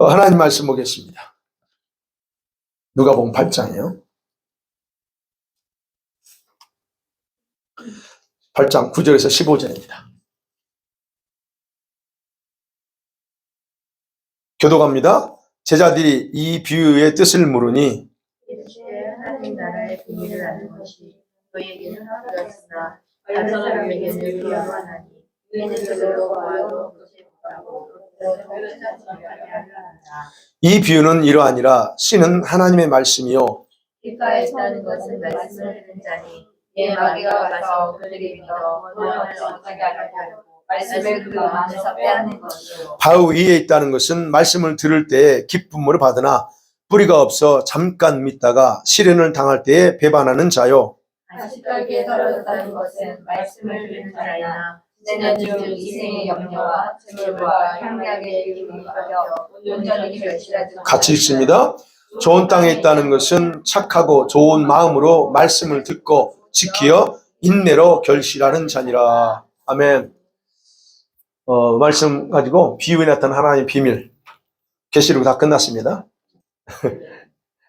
하나님 말씀 보겠습니다. 누가복음 8장이요. 8장 9절에서 15절입니다. 교독합니다. 제자들이 이 비유의 뜻을 물으니 하나님 나라의 비밀을 아는 것이 너희에게는 하나였으나 다른 사람에게는 유효하나니 이는 그들로 보아도 그것이 못하고 또 찾지 못하게 하려 한다. 이 비유는 이러하니라. 씨는 하나님의 말씀이요 길가에 있다는 것은 말씀을 듣는 자니 이에 마귀가 와서 그들이 믿어 구원을 얻게 하려고 말씀을 그 안에서 빼앗는 것이요 바위 위에 있다는 것은 말씀을 들을 때에 기쁨을 받으나 뿌리가 없어 잠깐 믿다가 시련을 당할 때에 배반하는 자요. 가시떨기에 떨어졌다는 것은 말씀을 듣는 자이나 내년 중 이생의 염려와 재물과 향락의 기분이 빠져 온전히 결실하지 못하는 같이 읽습니다. 좋은 땅에 있다는 것은 착하고 좋은 마음으로 말씀을 듣고 지키어 인내로 결실하는 자니라. 아멘. 말씀 가지고 비유에 나타난 하나님의 비밀 계시록 다 끝났습니다.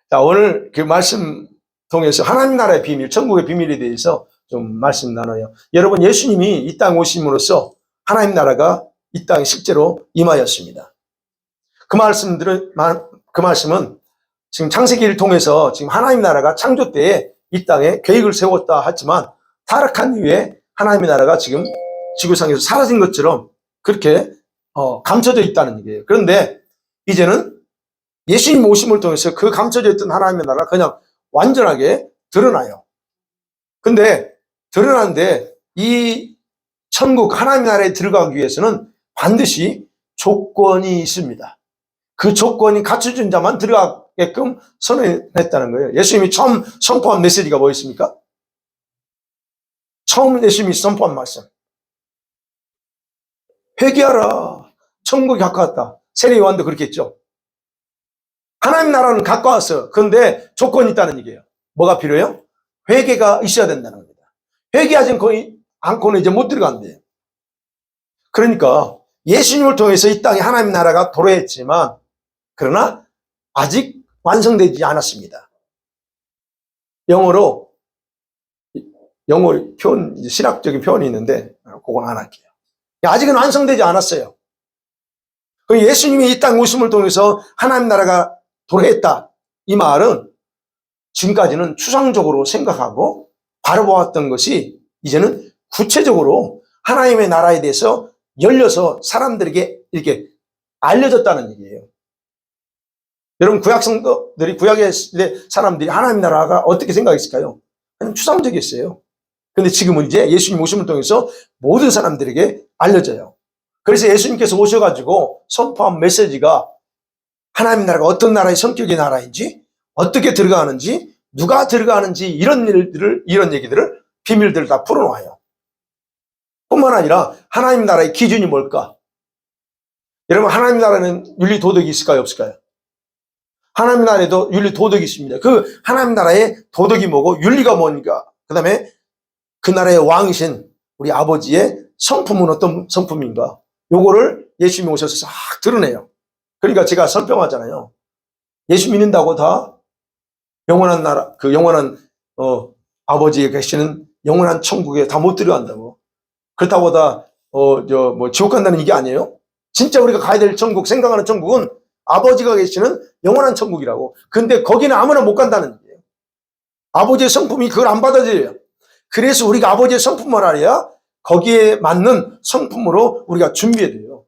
자, 오늘 그 말씀 통해서 하나님 나라의 비밀, 천국의 비밀에 대해서 좀 말씀 나눠요. 여러분, 예수님이 이 땅 오심으로써 하나님 나라가 이 땅에 실제로 임하였습니다. 그 말씀은 지금 창세기를 통해서 지금 하나님 나라가 창조 때에 이 땅에 계획을 세웠다 하지만 타락한 이후에 하나님의 나라가 지금 지구상에서 사라진 것처럼 그렇게 감춰져 있다는 얘기예요. 그런데 이제는 예수님 오심을 통해서 그 감춰져 있던 하나님의 나라가 그냥 완전하게 드러나요. 근데 드러나는데 이 천국 하나님의 나라에 들어가기 위해서는 반드시 조건이 있습니다. 그 조건이 갖춰진 자만 들어가게끔 선언했다는 거예요. 예수님이 처음 선포한 메시지가 뭐였습니까? 처음 예수님이 선포한 말씀. 회개하라. 천국이 가까웠다. 세례 요한도 그렇게 했죠. 하나님 나라는 가까웠어요. 그런데 조건이 있다는 얘기예요. 뭐가 필요해요? 회개가 있어야 된다는 겁니다. 회개하지 않고는 이제 못 들어간대요. 그러니까 예수님을 통해서 이 땅에 하나님 나라가 도래했지만 그러나 아직 완성되지 않았습니다. 영어로 표현, 신학적인 표현이 있는데 그건 안 할게요. 아직은 완성되지 않았어요. 예수님이 이 땅 오심을 통해서 하나님 나라가 도래했다. 이 말은 지금까지는 추상적으로 생각하고 바라보았던 것이 이제는 구체적으로 하나님의 나라에 대해서 열려서 사람들에게 이렇게 알려졌다는 얘기예요. 여러분, 구약 성도들이, 구약의 사람들이 하나님 나라가 어떻게 생각했을까요? 그냥 추상적이었어요. 근데 지금은 이제 예수님 오심을 통해서 모든 사람들에게 알려져요. 그래서 예수님께서 오셔가지고 선포한 메시지가 하나님 나라가 어떤 나라의 성격의 나라인지, 어떻게 들어가는지, 누가 들어가는지 이런 얘기들을 비밀들을 다 풀어놓아요. 뿐만 아니라 하나님 나라의 기준이 뭘까? 여러분, 하나님 나라는 윤리 도덕이 있을까요, 없을까요? 하나님 나라에도 윤리 도덕이 있습니다. 그 하나님 나라의 도덕이 뭐고 윤리가 뭔가, 그 다음에 그 나라의 왕이신 우리 아버지의 성품은 어떤 성품인가, 요거를 예수님이 오셔서 싹 드러내요. 그러니까 제가 설명하잖아요. 예수 믿는다고 다 영원한 나라, 그 영원한 아버지에 계시는 영원한 천국에 다 못 들어간다고. 그렇다고 다 지옥 간다는 얘기 아니에요. 진짜 우리가 가야 될 천국, 생각하는 천국은 아버지가 계시는 영원한 천국이라고. 근데 거기는 아무나 못 간다는 얘기예요. 아버지의 성품이 그걸 안 받아들여요. 그래서 우리가 아버지의 성품을 알아야 거기에 맞는 성품으로 우리가 준비해야 돼요.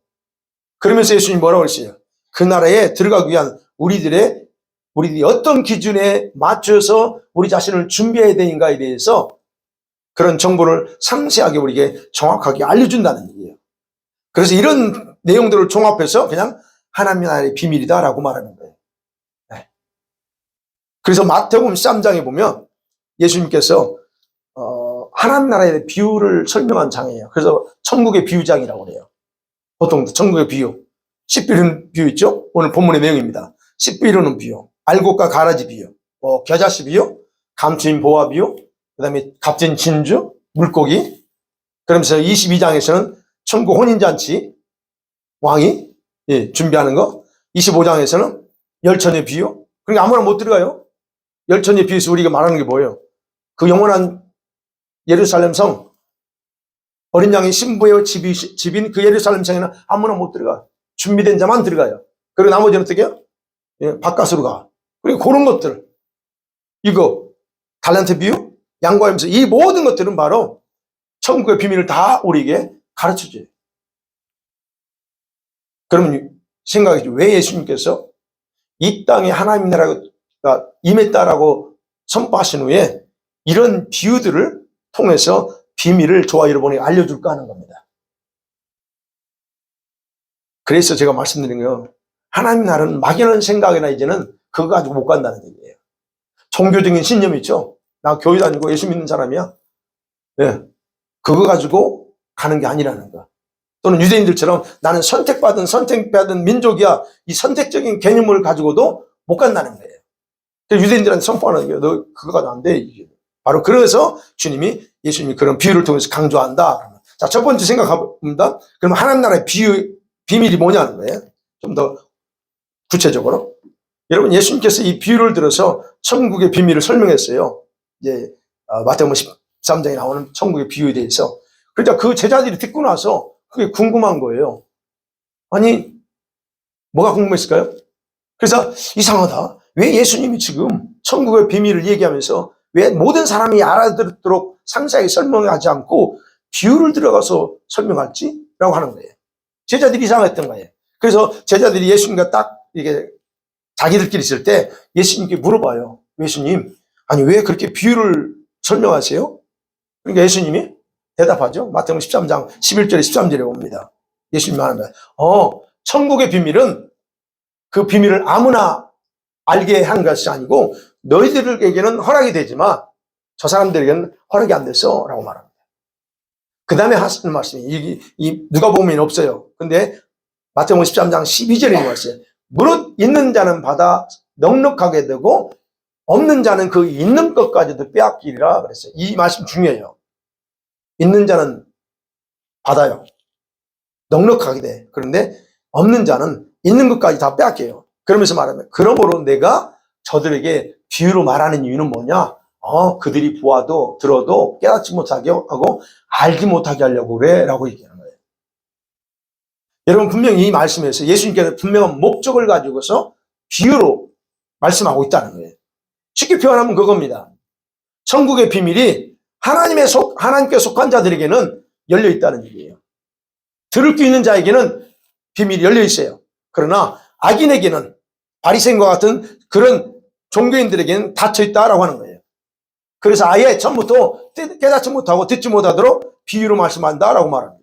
그러면서 예수님이 뭐라고 했어요? 그 나라에 들어가기 위한 우리들이 어떤 기준에 맞춰서 우리 자신을 준비해야 되는가에 대해서 그런 정보를 상세하게 우리에게 정확하게 알려준다는 얘기예요. 그래서 이런 내용들을 종합해서 그냥 하나님 나라의 비밀이다라고 말하는 거예요. 네. 그래서 마태복음 13장에 보면 예수님께서 하나님 나라의 비유를 설명한 장이에요. 그래서 천국의 비유장이라고 해요. 보통 천국의 비유. 씨 뿌리는 비유 있죠? 오늘 본문의 내용입니다. 씨 뿌리는 비유, 알곡과 가라지 비유, 겨자씨 비유, 감추인 보화 비유, 그 다음에 값진 진주, 물고기. 그러면서 22장에서는 천국 혼인잔치 왕이 준비하는 거. 25장에서는 열천의 비유. 그러니까 아무나 못 들어가요. 열천의 비유에서 우리가 말하는 게 뭐예요? 그 영원한 예루살렘 성, 어린 양의 신부의 집인 그 예루살렘 성에는 아무나 못 들어가. 준비된 자만 들어가요. 그리고 나머지는 어떻게 해요? 예, 바깥으로 가. 그리고 그런 것들, 이거 달란트 비유, 양과 염소, 이 모든 것들은 바로 천국의 비밀을 다 우리에게 가르쳐줘요. 그러면 생각이죠. 왜 예수님께서 이 땅에 하나님 나라가 임했다라고 선포하신 후에 이런 비유들을 통해서 비밀을 저와 여러분이 알려줄까 하는 겁니다. 그래서 제가 말씀드린 거예요. 하나님 나라는 막연한 생각이나 이제는 그거 가지고 못 간다는 얘기예요. 종교적인 신념이 있죠. 나 교회 다니고 예수 믿는 사람이야. 네. 그거 가지고 가는 게 아니라는 거. 또는 유대인들처럼 나는 선택받은 민족이야. 이 선택적인 개념을 가지고도 못 간다는 거예요. 유대인들한테 선포하는 거예요. 너 그거 가지고 안 돼. 바로 그래서 예수님이 그런 비유를 통해서 강조한다. 자, 첫 번째 생각해봅니다. 그러면 하나님 나라의 비밀이 뭐냐는 거예요. 좀 더 구체적으로. 여러분, 예수님께서 이 비유를 들어서 천국의 비밀을 설명했어요. 이제, 마태복음 13장에 나오는 천국의 비유에 대해서. 그러니까 그 제자들이 듣고 나서 그게 궁금한 거예요. 아니, 뭐가 궁금했을까요? 그래서 이상하다. 왜 예수님이 지금 천국의 비밀을 얘기하면서 왜 모든 사람이 알아듣도록 상세하게 설명하지 않고 비유를 들어가서 설명할지? 라고 하는 거예요. 제자들이 이상했던 거예요. 그래서 제자들이 예수님과 딱 이게 자기들끼리 있을 때 예수님께 물어봐요. 예수님, 아니 왜 그렇게 비유를 설명하세요? 그러니까 예수님이 대답하죠. 마태복음 13장 11절에 13절에 봅니다. 예수님이 하는 거예요. 천국의 비밀은 그 비밀을 아무나 알게 한 것이 아니고 너희들에게는 허락이 되지만 저 사람들에게는 허락이 안 됐어 라고 말합니다. 그 다음에 하시는 말씀이 이 누가복음에는 없어요. 근데 마태복음 13장 12절에 있어요. 무릇 있는 자는 받아 넉넉하게 되고 없는 자는 그 있는 것까지도 빼앗기리라 그랬어요. 이 말씀 중요해요. 있는 자는 받아요. 넉넉하게 돼. 그런데 없는 자는 있는 것까지 다 빼앗겨요. 그러면서 말하면 그러므로 내가 저들에게 비유로 말하는 이유는 뭐냐? 그들이 보아도 들어도 깨닫지 못하게 하고 알지 못하게 하려고 그래 라고 얘기하는 거예요. 여러분, 분명히 이 말씀에서 예수님께서 분명한 목적을 가지고서 비유로 말씀하고 있다는 거예요. 쉽게 표현하면 그겁니다. 천국의 비밀이 하나님께 속한 자들에게는 열려 있다는 얘기예요. 들을 수 있는 자에게는 비밀이 열려 있어요. 그러나 악인에게는, 바리새인과 같은 그런 종교인들에게는 닫혀 있다라고 하는 거예요. 그래서 아예 처음부터 깨닫지 못하고 듣지 못하도록 비유로 말씀한다라고 말합니다.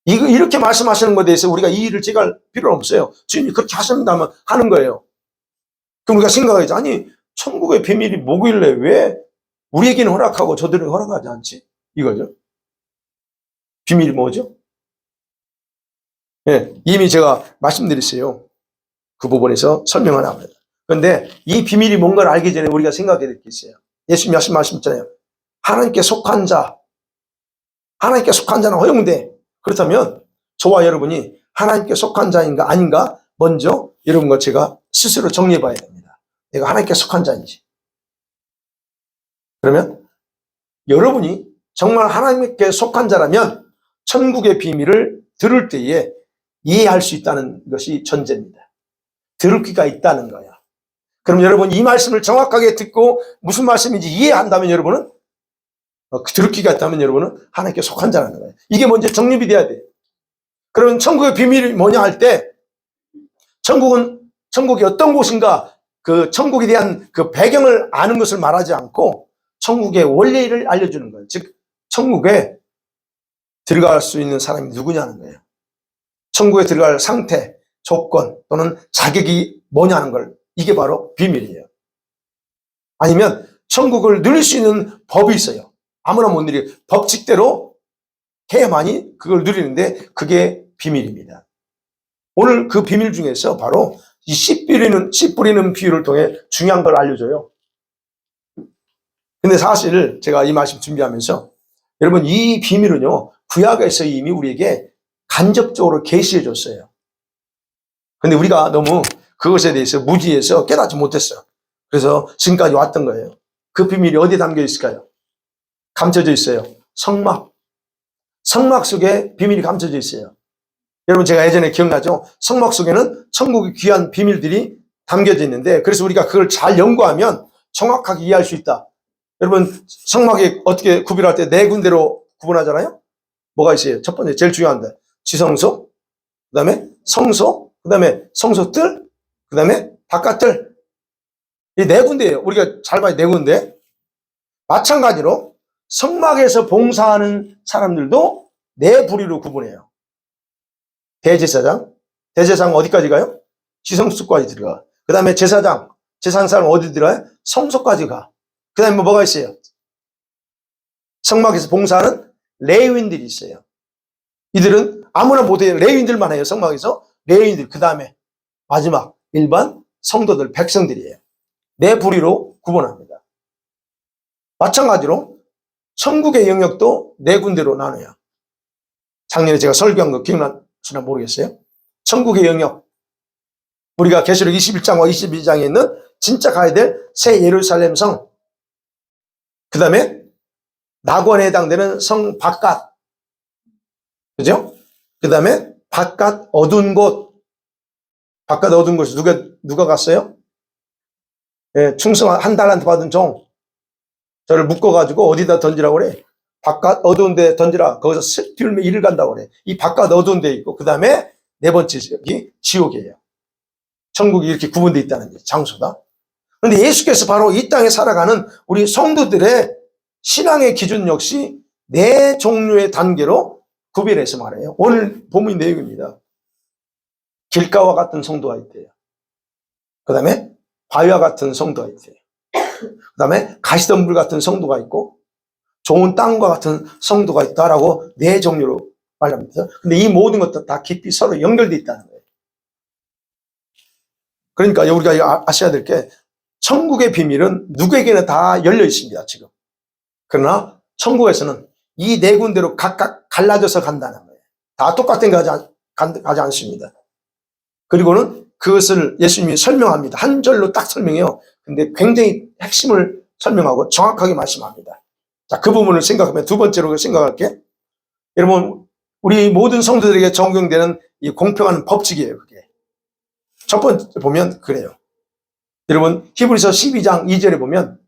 이렇게 말씀하시는 것에 대해서 우리가 이의를 제기할 필요는 없어요. 주님이 그렇게 하신다면 하는 거예요. 그럼 우리가 생각하죠. 아니, 천국의 비밀이 뭐길래 왜 우리에게는 허락하고 저들은 허락하지 않지? 이거죠. 비밀이 뭐죠? 예, 이미 제가 말씀드렸어요. 그 부분에서 설명을 합니다. 그런데 이 비밀이 뭔가를 알기 전에 우리가 생각해야 될 게 있어요. 예수님이 하신 말씀 있잖아요. 하나님께 속한 자는 허용돼. 그렇다면 저와 여러분이 하나님께 속한 자인가 아닌가 먼저 여러분과 제가 스스로 정리해 봐야 됩니다. 내가 하나님께 속한 자인지. 그러면 여러분이 정말 하나님께 속한 자라면 천국의 비밀을 들을 때에 이해할 수 있다는 것이 전제입니다. 들을 귀가 있다는 거야. 그럼 여러분 이 말씀을 정확하게 듣고 무슨 말씀인지 이해한다면 여러분은 들을 귀가 있다면 여러분은 하나님께 속한 자라는 거예요. 이게 먼저 정립이 돼야 돼요. 그러면 천국의 비밀이 뭐냐 할 때 천국이 어떤 곳인가 그 천국에 대한 그 배경을 아는 것을 말하지 않고 천국의 원리를 알려주는 거예요. 즉 천국에 들어갈 수 있는 사람이 누구냐는 거예요. 천국에 들어갈 상태, 조건 또는 자격이 뭐냐는 걸 이게 바로 비밀이에요. 아니면 천국을 누릴 수 있는 법이 있어요. 아무나 못 누리고 법칙대로 해야만이 그걸 누리는데 그게 비밀입니다. 오늘 그 비밀 중에서 바로 이 씨 뿌리는 비유를 통해 중요한 걸 알려줘요. 근데 사실 제가 이 말씀 준비하면서 여러분 이 비밀은요 구약에서 이미 우리에게 간접적으로 계시해 줬어요. 근데 우리가 너무 그것에 대해서 무지해서 깨닫지 못했어요. 그래서 지금까지 왔던 거예요. 그 비밀이 어디에 담겨 있을까요? 감춰져 있어요. 성막. 성막 속에 비밀이 감춰져 있어요. 여러분, 제가 예전에 기억나죠? 성막 속에는 천국의 귀한 비밀들이 담겨져 있는데, 그래서 우리가 그걸 잘 연구하면 정확하게 이해할 수 있다. 여러분, 성막이 어떻게 구별할 때 네 군데로 구분하잖아요? 뭐가 있어요? 첫 번째, 제일 중요한데, 지성소, 그 다음에 성소, 그 다음에 성소뜰, 그 다음에 바깥뜰. 이 네 군데예요. 우리가 잘 봐야 네 군데. 마찬가지로 성막에서 봉사하는 사람들도 네 부류로 구분해요. 대제사장. 대제사장 어디까지 가요? 지성소까지 들어가. 그 다음에 제사장. 제사장 어디 들어가요? 성소까지 가. 그 다음에 뭐가 있어요? 성막에서 봉사하는 레위인들이 있어요. 이들은 아무나 못해요. 레위인들만 해요. 성막에서. 레위인들. 그 다음에 마지막 일반 성도들, 백성들이에요. 네 부류로 구분합니다. 마찬가지로 천국의 영역도 네 군데로 나눠요. 작년에 제가 설교한 거 기억나시나 모르겠어요. 천국의 영역. 우리가 계시록 21장과 22장에 있는 진짜 가야 될 새 예루살렘 성. 그 다음에 낙원에 해당되는 성 바깥. 그죠? 그 다음에 바깥 어두운 곳. 바깥 어두운 곳에 누가 갔어요? 예, 충성 한 달란트 받은 종. 저를 묶어가지고 어디다 던지라고 그래? 바깥 어두운 데 던지라. 거기서 슬피울며 일을 간다고 그래. 이 바깥 어두운 데 있고, 그 다음에 네 번째 지역이 지옥이에요. 천국이 이렇게 구분되어 있다는 장소다. 그런데 예수께서 바로 이 땅에 살아가는 우리 성도들의 신앙의 기준 역시 네 종류의 단계로 구별해서 말해요. 오늘 본문 내용입니다. 길가와 같은 성도가 있대요. 그 다음에 바위와 같은 성도가 있대요. 그 다음에 가시덤불 같은 성도가 있고, 좋은 땅과 같은 성도가 있다라고 네 종류로 말합니다. 근데 이 모든 것도 다 깊이 서로 연결되어 있다는 거예요. 그러니까 우리가 아셔야 될 게, 천국의 비밀은 누구에게나 다 열려 있습니다, 지금. 그러나 천국에서는 이 네 군데로 각각 갈라져서 간다는 거예요. 다 똑같은 거 가지 않습니다. 그리고는 그것을 예수님이 설명합니다. 한 절로 딱 설명해요. 근데 굉장히 핵심을 설명하고 정확하게 말씀합니다. 자, 그 부분을 생각하면 두 번째로 생각할게. 여러분, 우리 모든 성도들에게 적용되는 이 공평한 법칙이에요, 그게. 첫 번째 보면 그래요. 여러분, 히브리서 12장 2절에 보면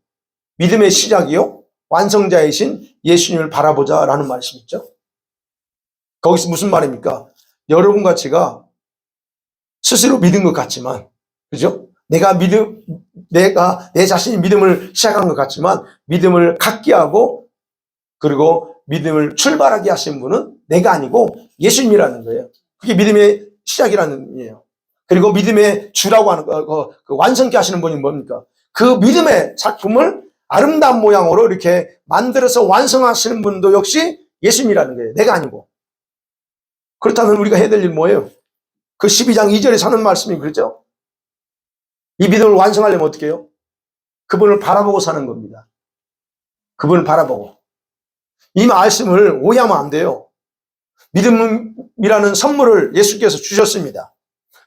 믿음의 시작이요 완성자이신 예수님을 바라보자 라는 말씀이 있죠. 거기서 무슨 말입니까? 여러분과 제가 스스로 믿은 것 같지만, 그죠? 내가 내 자신이 믿음을 시작한 것 같지만, 믿음을 갖게 하고, 그리고 믿음을 출발하게 하신 분은 내가 아니고 예수님이라는 거예요. 그게 믿음의 시작이라는 의미예요. 그리고 믿음의 주라고 하는 그 완성케 하시는 분이 뭡니까? 그 믿음의 작품을 아름다운 모양으로 이렇게 만들어서 완성하시는 분도 역시 예수님이라는 거예요. 내가 아니고. 그렇다면 우리가 해야 될 일 뭐예요? 그 12장 2절에 사는 말씀이 그렇죠? 이 믿음을 완성하려면 어떻게 해요? 그분을 바라보고 사는 겁니다. 그분을 바라보고. 이 말씀을 오해하면 안 돼요. 믿음이라는 선물을 예수께서 주셨습니다.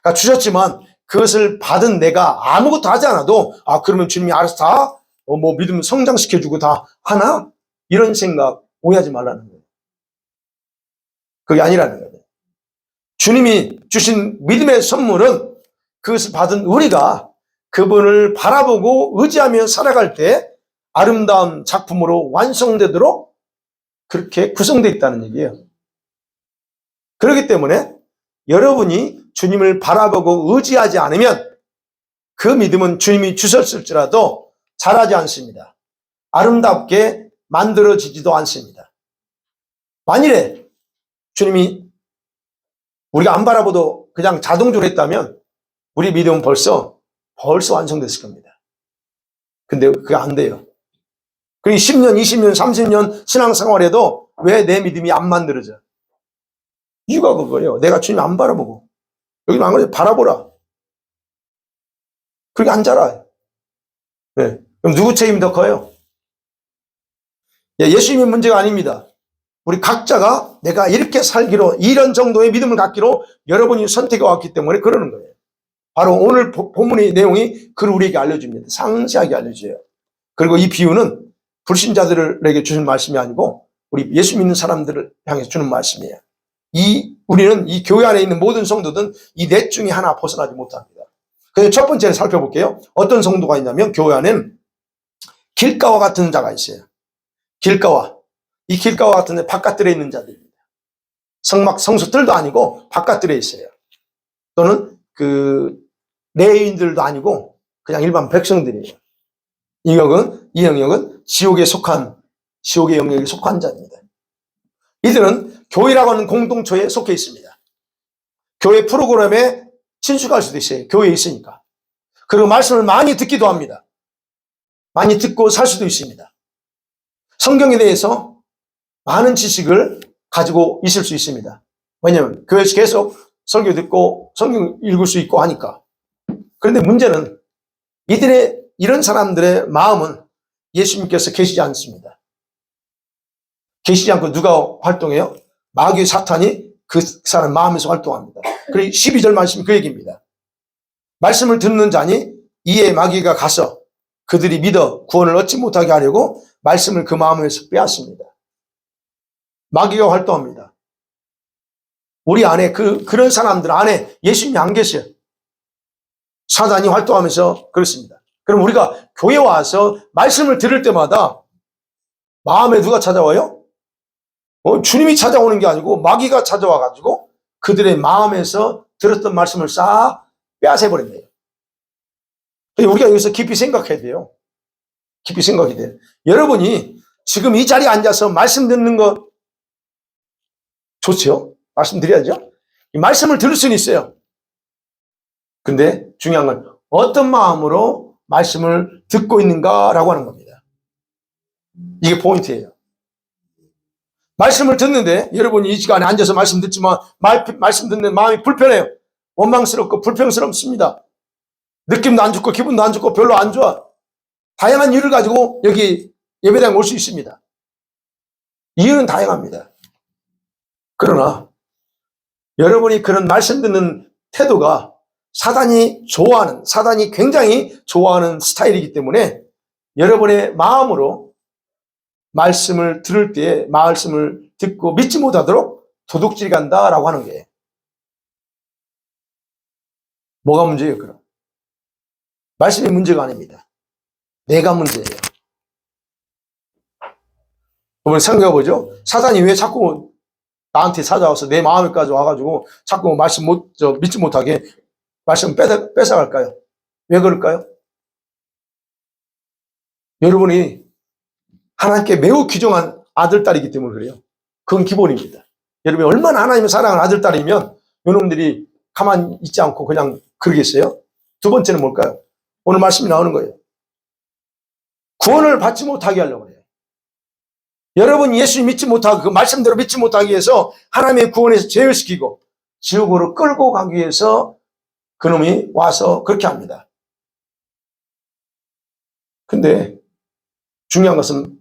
그러니까 주셨지만 그것을 받은 내가 아무것도 하지 않아도, 그러면 주님이 알아서 다 믿음 성장시켜주고 다 하나? 이런 생각 오해하지 말라는 거예요. 그게 아니라는 거예요. 주님이 주신 믿음의 선물은 그것을 받은 우리가 그분을 바라보고 의지하며 살아갈 때 아름다운 작품으로 완성되도록 그렇게 구성되어 있다는 얘기예요. 그렇기 때문에 여러분이 주님을 바라보고 의지하지 않으면 그 믿음은 주님이 주셨을지라도 자라지 않습니다. 아름답게 만들어지지도 않습니다. 만일에 주님이 우리가 안 바라보도 그냥 자동적으로 했다면 우리 믿음은 벌써 완성됐을 겁니다. 근데 그게 안 돼요. 그리고 10년, 20년, 30년 신앙생활에도 왜 내 믿음이 안 만들어져? 이유가 그거예요. 내가 주님 안 바라보고. 여기는 안 그래. 바라보라. 그게 안 자라요. 네. 그럼 누구 책임이 더 커요? 예수님의 문제가 아닙니다. 우리 각자가 내가 이렇게 살기로, 이런 정도의 믿음을 갖기로 여러분이 선택해 왔기 때문에 그러는 거예요. 바로 오늘 본문의 내용이 그를 우리에게 알려줍니다. 상세하게 알려줘요. 그리고 이 비유는 불신자들에게 주는 말씀이 아니고 우리 예수 믿는 사람들을 향해서 주는 말씀이에요. 우리는 이 교회 안에 있는 모든 성도들은 이 넷 중에 하나 벗어나지 못합니다. 그래서 첫 번째로 살펴볼게요. 어떤 성도가 있냐면 교회 안에는 길가와 같은 자가 있어요. 길가와. 이 길가와 같은 데 바깥들에 있는 자들입니다. 성수들도 아니고 바깥들에 있어요. 또는 레인들도 아니고 그냥 일반 백성들이에요. 이 영역은 지옥의 영역에 속한 자입니다. 이들은 교회라고 하는 공동체에 속해 있습니다. 교회 프로그램에 친숙할 수도 있어요. 교회에 있으니까. 그리고 말씀을 많이 듣기도 합니다. 많이 듣고 살 수도 있습니다. 성경에 대해서 많은 지식을 가지고 있을 수 있습니다. 왜냐하면 교회에서 계속 설교 듣고 성경 읽을 수 있고 하니까. 그런데 문제는 이런 사람들의 마음은 예수님께서 계시지 않습니다. 계시지 않고 누가 활동해요? 마귀의 사탄이 그 사람 마음에서 활동합니다. 그리고 12절 말씀이 그 얘기입니다. 말씀을 듣는 자니 이에 마귀가 가서 그들이 믿어 구원을 얻지 못하게 하려고 말씀을 그 마음에서 빼앗습니다. 마귀가 활동합니다. 우리 안에 그런 사람들 안에 예수님이 안 계셔요. 사단이 활동하면서 그렇습니다. 그럼 우리가 교회 와서 말씀을 들을 때마다 마음에 누가 찾아와요? 주님이 찾아오는 게 아니고 마귀가 찾아와가지고 그들의 마음에서 들었던 말씀을 싹 빼앗아버린대요. 우리가 여기서 깊이 생각해야 돼요. 깊이 생각해야 돼요. 여러분이 지금 이 자리에 앉아서 말씀 듣는 거 좋죠? 말씀 드려야죠? 이 말씀을 들을 수는 있어요. 근데 중요한 건 어떤 마음으로 말씀을 듣고 있는가라고 하는 겁니다. 이게 포인트예요. 말씀을 듣는데 여러분이 이 시간에 앉아서 말씀 듣지만 말씀 듣는 마음이 불편해요. 원망스럽고 불평스럽습니다. 느낌도 안 좋고 기분도 안 좋고 별로 안 좋아. 다양한 이유를 가지고 여기 예배당에 올 수 있습니다. 이유는 다양합니다. 그러나 여러분이 그런 말씀 듣는 태도가 사단이 굉장히 좋아하는 스타일이기 때문에 여러분의 마음으로 말씀을 들을 때 말씀을 듣고 믿지 못하도록 도둑질이 간다라고 하는 게 뭐가 문제예요, 그럼? 말씀이 문제가 아닙니다. 내가 문제예요. 한번 생각해보죠. 사단이 왜 자꾸 나한테 찾아와서 내 마음에까지 와가지고 자꾸 믿지 못하게 말씀 뺏어갈까요? 왜 그럴까요? 여러분이 하나님께 매우 귀중한 아들, 딸이기 때문에 그래요. 그건 기본입니다. 여러분이 얼마나 하나님을 사랑하는 아들, 딸이면 이놈들이 가만히 있지 않고 그냥 그러겠어요? 두 번째는 뭘까요? 오늘 말씀이 나오는 거예요. 구원을 받지 못하게 하려고 해요. 여러분이 예수님 믿지 못하고 그 말씀대로 믿지 못하기 위해서 하나님의 구원에서 제외시키고 지옥으로 끌고 가기 위해서 그놈이 와서 그렇게 합니다. 근데 중요한 것은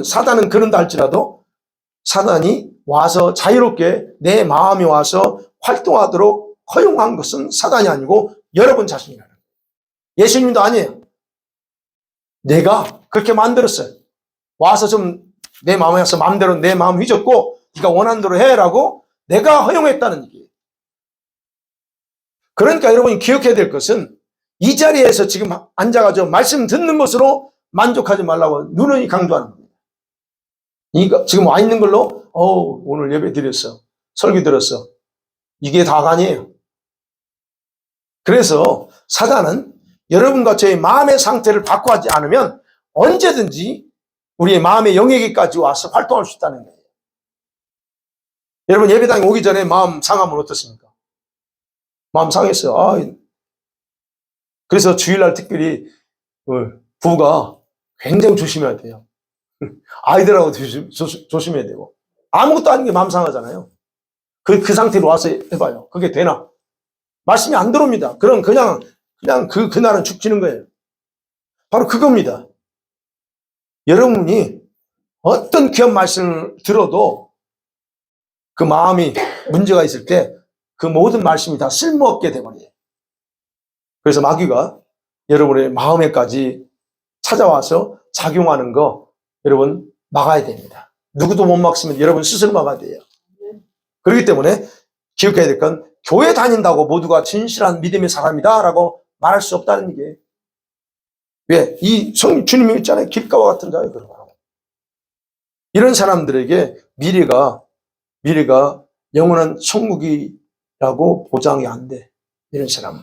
사단은 그런다 할지라도 사단이 와서 자유롭게 내 마음이 와서 활동하도록 허용한 것은 사단이 아니고 여러분 자신이라는 거예요. 예수님도 아니에요. 내가 그렇게 만들었어요. 와서 좀 내 마음에 와서 마음대로 내 마음 휘젓고 네가 원하는 대로 해라고 내가 허용했다는 얘기예요. 그러니까 여러분이 기억해야 될 것은 이 자리에서 지금 앉아가지고 말씀 듣는 것으로 만족하지 말라고 누누이 강조하는 겁니다. 지금 와 있는 걸로 오늘 예배 드렸어. 설교 들었어. 이게 다가 아니에요. 그래서 사단은 여러분과 저의 마음의 상태를 바꾸지 않으면 언제든지 우리의 마음의 영역에까지 와서 활동할 수 있다는 거예요. 여러분 예배당에 오기 전에 마음 상하면 어떻습니까? 마음 상했어요. 그래서 주일날 특별히 부부가 굉장히 조심해야 돼요. 아이들하고 조심해야 되고 아무것도 아닌 게 마음 상하잖아요. 그 상태로 와서 해봐요. 그게 되나? 말씀이 안 들어옵니다. 그럼 그냥 그날은 죽지는 거예요. 바로 그겁니다. 여러분이 어떤 귀한 말씀을 들어도 그 마음이 문제가 있을 때 그 모든 말씀이 다 쓸모없게 돼버려요. 그래서 마귀가 여러분의 마음에까지 찾아와서 작용하는 거 여러분 막아야 됩니다. 누구도 못 막으면 여러분 스스로 막아야 돼요. 그렇기 때문에 기억해야 될 건 교회 다닌다고 모두가 진실한 믿음의 사람이다 라고 말할 수 없다는 얘기예요. 왜? 주님이 있잖아요. 길가와 같은 자예요. 이런 사람들에게 미래가 영원한 천국이라고 보장이 안 돼. 이런 사람은.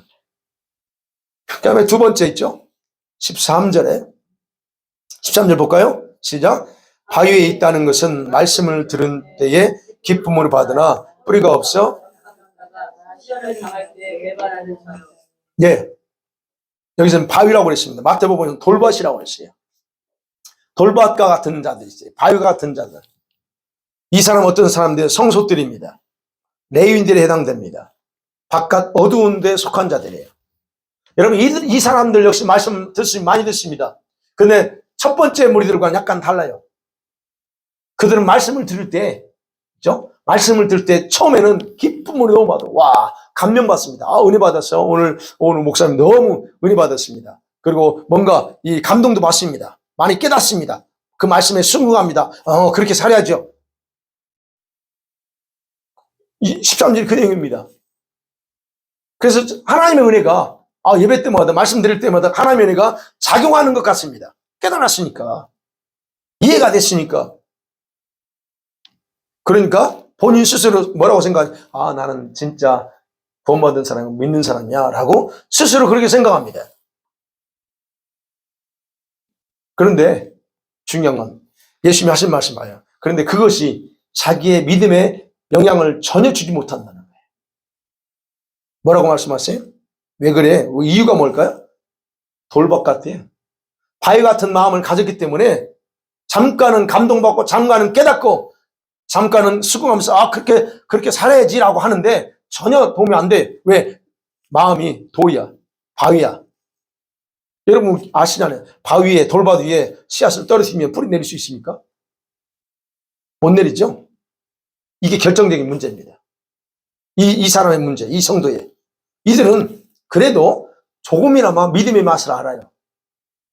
그 다음에 두 번째 있죠. 13절 볼까요? 시작. 바위에 있다는 것은 말씀을 들은 때에 기쁨으로 받으나 뿌리가 없어. 시험을 당할 때 외발하는 자요. 예. 여기서는 바위라고 그랬습니다. 마태복음은 돌밭이라고 그랬어요. 돌밭과 같은 자들이 있어요. 바위와 같은 자들. 이 사람 어떤 사람들? 성소들입니다. 레위인들에 해당됩니다. 바깥 어두운 데 속한 자들이에요. 여러분 이 사람들 역시 말씀 많이 듣습니다. 근데 첫 번째 무리들과 약간 달라요. 그들은 말씀을 들을 때, 그죠? 말씀을 들을 때 처음에는 기쁨으로 너무 받아. 와, 감명받습니다. 아, 은혜 받았어요. 오늘 목사님 너무 은혜 받았습니다. 그리고 뭔가 이 감동도 받습니다. 많이 깨닫습니다. 그 말씀에 순응합니다. 그렇게 살아야죠. 이 13절이 그 내용입니다. 그래서 하나님의 은혜가 예배 때마다 말씀 드릴 때마다 하나님의 은혜가 작용하는 것 같습니다. 깨달았으니까. 이해가 됐으니까. 그러니까 본인 스스로 뭐라고 생각하지? 나는 진짜 돈 받은 사람, 믿는 사람이야 라고 스스로 그렇게 생각합니다. 그런데 중요한 건 예수님이 하신 말씀 봐요. 그런데 그것이 자기의 믿음에 영향을 전혀 주지 못한다는 거예요. 뭐라고 말씀하세요? 왜 그래? 이유가 뭘까요? 돌밭 같아요. 바위 같은 마음을 가졌기 때문에 잠깐은 감동받고 잠깐은 깨닫고 잠깐은 수긍하면서 그렇게 살아야지라고 하는데 전혀 도움이 안 돼. 왜? 마음이 돌이야. 바위야. 여러분 아시잖아요. 바위에 돌밭 위에 씨앗을 떨어뜨리면 뿌리 내릴 수 있습니까? 못 내리죠? 이게 결정적인 문제입니다. 이 사람의 문제, 이 성도의. 이들은 그래도 조금이나마 믿음의 맛을 알아요.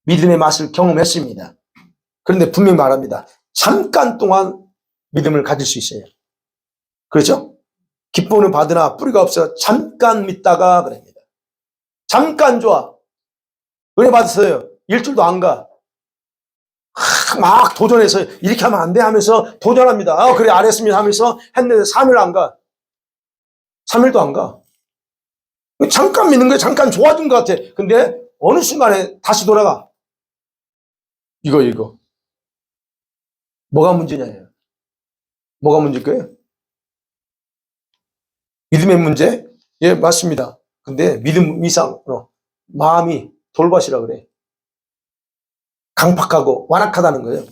믿음의 맛을 경험했습니다. 그런데 분명히 말합니다. 잠깐 동안 믿음을 가질 수 있어요. 그렇죠? 기쁨을 받으나 뿌리가 없어 잠깐 믿다가 그럽니다. 잠깐 좋아. 은혜 받았어요. 일주일도 안 가. 막 도전해서 이렇게 하면 안 돼 하면서 도전합니다. 그래 알았습니다 하면서 했는데 3일 안 가. 3일도 안 가. 잠깐 믿는 거예요. 잠깐 좋아진 것 같아. 근데 어느 순간에 다시 돌아가. 이거. 뭐가 문제냐예요. 뭐가 문제일까요? 믿음의 문제? 예, 맞습니다. 근데 믿음 이상으로 마음이 돌밭이라 그래. 강팍하고 완악하다는 거예요.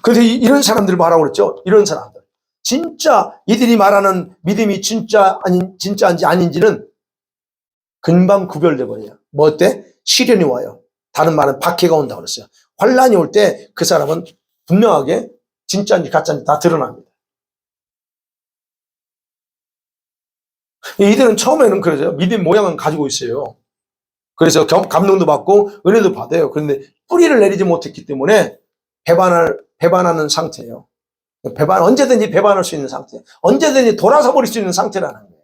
그런데 이런 사람들 뭐라고 그랬죠? 이런 사람들. 진짜 이들이 말하는 믿음이 진짜인지 아닌지는 금방 구별돼 버려요. 뭐 어때? 시련이 와요. 다른 말은 박해가 온다고 그랬어요. 환란이 올 때 그 사람은 분명하게 진짜인지 가짜인지 다 드러납니다. 이들은 처음에는 그러죠. 믿음 모양은 가지고 있어요. 그래서 감동도 받고 은혜도 받아요. 그런데 뿌리를 내리지 못했기 때문에 배반하는 상태예요. 언제든지 배반할 수 있는 상태. 언제든지 돌아서 버릴 수 있는 상태라는 거예요.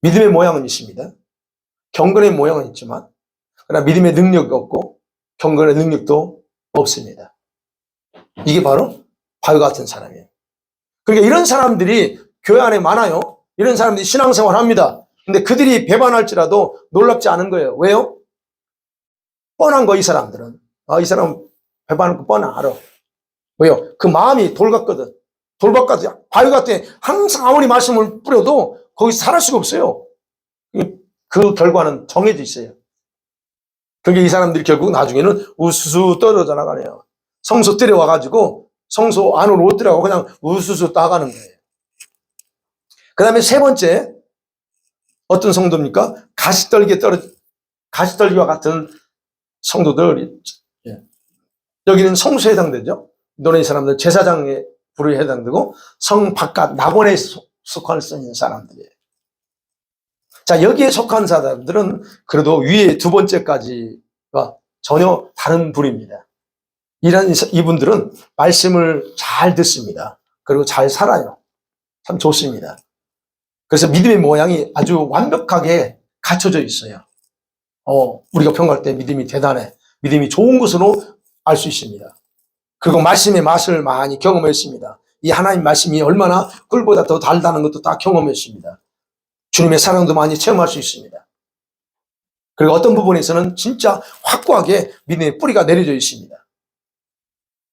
믿음의 모양은 있습니다. 경건의 모양은 있지만 그러나 믿음의 능력이 없고 경건의 능력도 없습니다. 이게 바로 바위 같은 사람이에요. 그러니까 이런 사람들이 교회 안에 많아요. 이런 사람들이 신앙생활 합니다. 근데 그들이 배반할지라도 놀랍지 않은 거예요. 왜요? 뻔한 거, 이 사람들은. 이 사람은 배반할 거 뻔히 알아. 왜요? 그 마음이 돌 같거든. 돌밭 같아. 바위 같아. 항상 아무리 말씀을 뿌려도 거기서 살할 수가 없어요. 그 결과는 정해져 있어요. 그러니까 이 사람들이 결국 나중에는 우수수 떨어져 나가네요. 성소 들여와가지고 성소 안으로 못 들어가고 그냥 우수수 나가는 거예요. 그 다음에 세 번째, 어떤 성도입니까? 가시떨기와 같은 성도들. 여기는 성소에 해당되죠. 너네 이 사람들 제사장의 부류에 해당되고 성 바깥 낙원에 속할 수 있는 사람들이에요. 자, 여기에 속한 사람들은 그래도 위에 두 번째까지와 전혀 다른 부류입니다. 이분들은 말씀을 잘 듣습니다. 그리고 잘 살아요. 참 좋습니다. 그래서 믿음의 모양이 아주 완벽하게 갖춰져 있어요. 우리가 평가할 때 믿음이 대단해. 믿음이 좋은 것으로 알 수 있습니다. 그리고 말씀의 맛을 많이 경험했습니다. 이 하나님 말씀이 얼마나 꿀보다 더 달다는 것도 다 경험했습니다. 주님의 사랑도 많이 체험할 수 있습니다. 그리고 어떤 부분에서는 진짜 확고하게 믿음의 뿌리가 내려져 있습니다.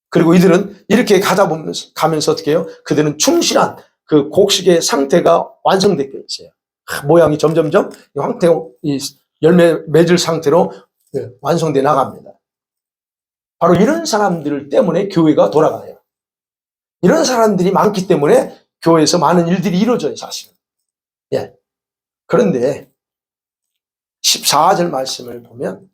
그리고 이들은 이렇게 가면서 어떻게 해요? 그들은 충실한 그 곡식의 상태가 완성되어 있어요. 모양이 점점점 열매 맺을 상태로 완성돼 나갑니다. 바로 이런 사람들 때문에 교회가 돌아가요. 이런 사람들이 많기 때문에 교회에서 많은 일들이 이루어져요, 사실은. 예. 그런데 14절 말씀을 보면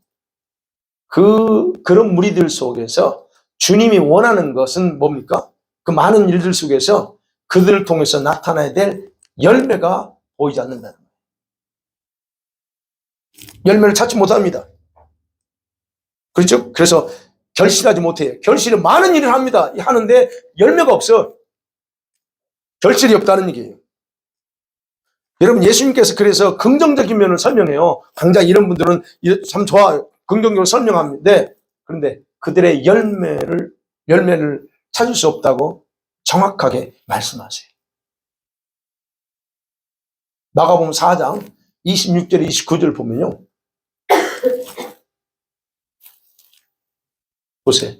그런 무리들 속에서 주님이 원하는 것은 뭡니까? 그 많은 일들 속에서 그들을 통해서 나타나야 될 열매가 보이지 않는다는 거예요. 열매를 찾지 못합니다. 그렇죠? 그래서 결실하지 못해요. 결실은 많은 일을 합니다. 하는데 열매가 없어. 결실이 없다는 얘기예요. 여러분, 예수님께서 그래서 긍정적인 면을 설명해요. 당장 이런 분들은 참 좋아, 긍정적으로 설명합니다. 그런데 그들의 열매를 찾을 수 없다고 정확하게 말씀하세요. 마가복음 4장 26절 29절 보면요. 보세요.